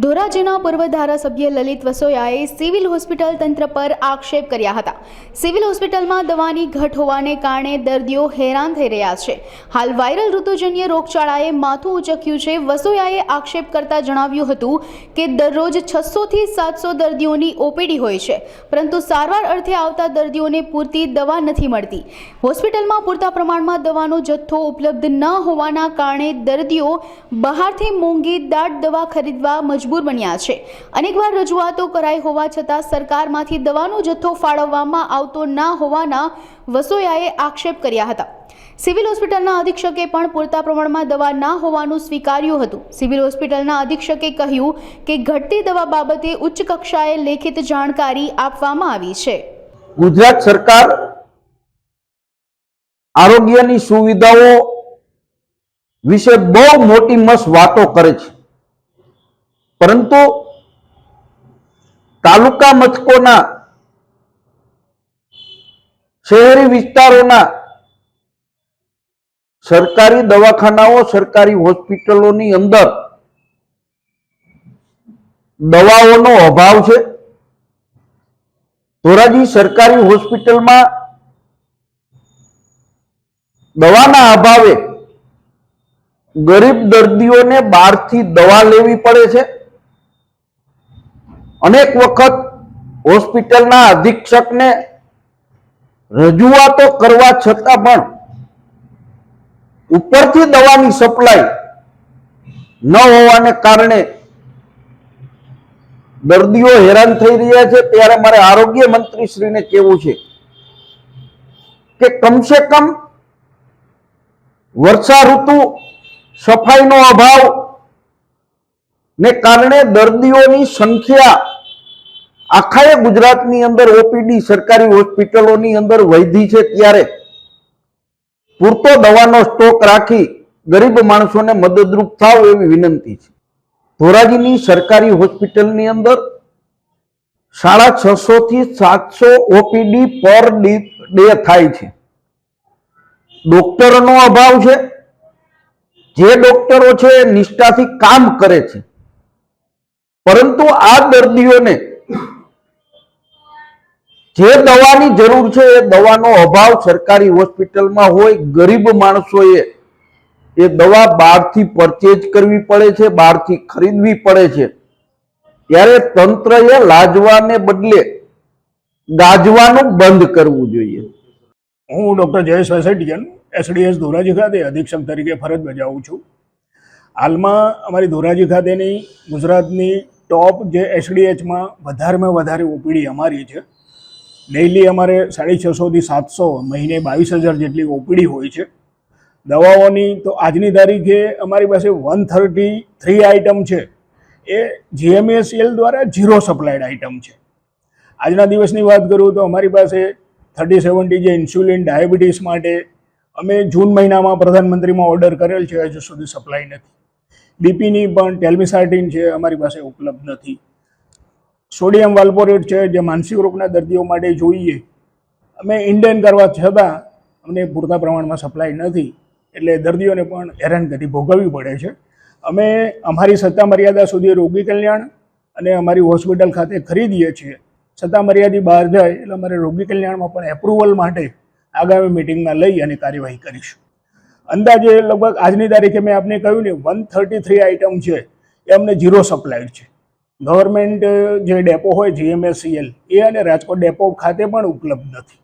ધોરાજીના પૂર્વ ધારાસભ્ય Lalit વસોયાએ civil hospital તંત્ર પર આક્ષેપ કર્યા હતા। સિવિલ હોસ્પિટલમાં દવાની ઘટ હોવાને કારણે દર્દીઓ હેરાન થઈ રહ્યા છે। હાલ વાયરલ ઋતુજન્ય રોગચાળાએ માથું ઉચક્યું છે। વસોયાએ આક્ષેપ કરતા જણાવ્યું હતું કે દરરોજ 600 થી 700 દર્દીઓની ઓપીડી હોય છે, પરંતુ સારવાર અર્થે આવતા દર્દીઓને પૂરતી દવા નથી મળતી। હોસ્પિટલમાં પૂરતા પ્રમાણમાં દવાનો જથ્થો ઉપલબ્ધ ન હોવાના કારણે દર્દીઓ બહારથી મોંઘી દાટ દવા ખરીદવા મજબૂર બન્યા છે। અનેકવાર રજૂઆતો કરાઈ હોવા છતાં સરકારમાંથી દવાનો જથ્થો ફાળવવામાં આવતો ના હોવાના વસોયાએ આક્ષેપ કર્યા હતા। સિવિલ હોસ્પિટલના અધિક્ષકે પણ પૂરતા પ્રમાણમાં દવા ના હોવાનું સ્વીકાર્યું હતું। સિવિલ હોસ્પિટલના અધિક્ષકે કહ્યું કે ઘટતી દવા બાબતે ઉચ્ચ કક્ષાએ લેખિત જાણકારી આપવામાં આવી છે। ગુજરાત સરકાર આરોગ્યની સુવિધાઓ વિશે બહુ મોટી મસ્ત વાતો કરે છે, પરંતુ તાલુકા મથકોના શહેરી વિસ્તારોના સરકારી દવાખાનાઓ, સરકારી હોસ્પિટલોની અંદર દવાઓનો અભાવ છે। ધોરાજી સરકારી હોસ્પિટલમાં દવાના અભાવે ગરીબ દર્દીઓને બહારથી દવા લેવી પડે છે। અનેક વખત હોસ્પિટલના અધિક્ષકને રજૂઆતો કરવા છતાં પણ ઉપરથી દવાની સપ્લાય ન હોવાને કારણે દર્દીઓ હેરાન થઈ રહ્યા છે। ત્યારે મારે આરોગ્ય મંત્રી શ્રીને કહેવું છે કે કમસે કમ વર્ષા ઋતુ, સફાઈનો અભાવ ને કારણે દર્દીઓની સંખ્યા આખા ગુજરાતની અંદર ઓપીડી સરકારી હોસ્પિટલોની અંદર વધી છે, ત્યારે પૂરતો દવાનો સ્ટોક રાખી ગરીબ માણસોને મદદરૂપ થાવ એવી વિનંતી છે। ધોરાજીની સરકારી હોસ્પિટલની અંદર 650 થી 700 ઓપીડી પર ડે થાય છે। ડોક્ટરોનો અભાવ છે। જે ડોક્ટરો છે એ નિષ્ઠાથી કામ કરે છે, પરંતુ આ દર્દીઓને જે દવાની જરૂર છે એ દવાનો અભાવ સરકારી હોસ્પિટલમાં હોય। ગરીબ માણસોએ એ દવા બહારથી પરચેજ કરવી પડે છે, બહારથી ખરીદવી પડે છે। ત્યારે તંત્રએ લાજવાને બદલે ગાજવાનું બંધ કરવું જોઈએ। હું ડૉક્ટર જયેશ વસેટિયન એસડીએસ ધોરાજી ખાતે અધિક્ષક તરીકે ફરજ બજાવું છું। હાલમાં અમારી ધોરાજી ખાતેની ગુજરાતની ટોપ જે એસડીએચમાં વધારેમાં વધારે ઓપીડી અમારી છે। ડેઇલી અમારે 650 થી 700, મહિને 22,000 જેટલી ઓપીડી હોય છે। દવાઓની તો આજની તારીખે અમારી પાસે 133 આઇટમ છે, એ જીએમએસીએલ દ્વારા ઝીરો સપ્લાયડ આઇટમ છે। આજના દિવસની વાત કરું તો અમારી પાસે 3070 જે ઇન્સ્યુલિન ડાયાબિટીસ માટે અમે જૂન મહિનામાં પ્રધાનમંત્રીમાં ઓર્ડર કરેલ છે, હજુ સુધી સપ્લાય નથી। બીપીની પણ ટેલ્મિસાર્ટિન છે, અમારી પાસે ઉપલબ્ધ નથી। સોડિયમ વાલ્પોરેટ છે, જે માનસિક રોગના દર્દીઓ માટે જોઈએ, અમે ઇન્ડેન કરવા છતાં અમને પૂરતા પ્રમાણમાં સપ્લાય નથી, એટલે દર્દીઓને પણ હેરાનગતિ ભોગવવી પડે છે। અમે અમારી સત્તા મર્યાદા સુધી રોગી કલ્યાણ અને અમારી હોસ્પિટલ ખાતે ખરીદીએ છીએ। સત્તા મર્યાદા બહાર જાય એટલે અમારે રોગી કલ્યાણમાં પણ એપ્રુવલ માટે આગામી મિટિંગમાં લઈ અને કાર્યવાહી કરીશું। અંદાજે લગભગ આજની તારીખે મેં આપને કહ્યું ને 133 આઇટમ છે, એ અમને ઝીરો સપ્લાયડ છે। ગવર્મેન્ટ જે ડેપો હોય જીએમએસસીએલ એ અને રાજકોટ ડેપો ખાતે પણ ઉપલબ્ધ નથી।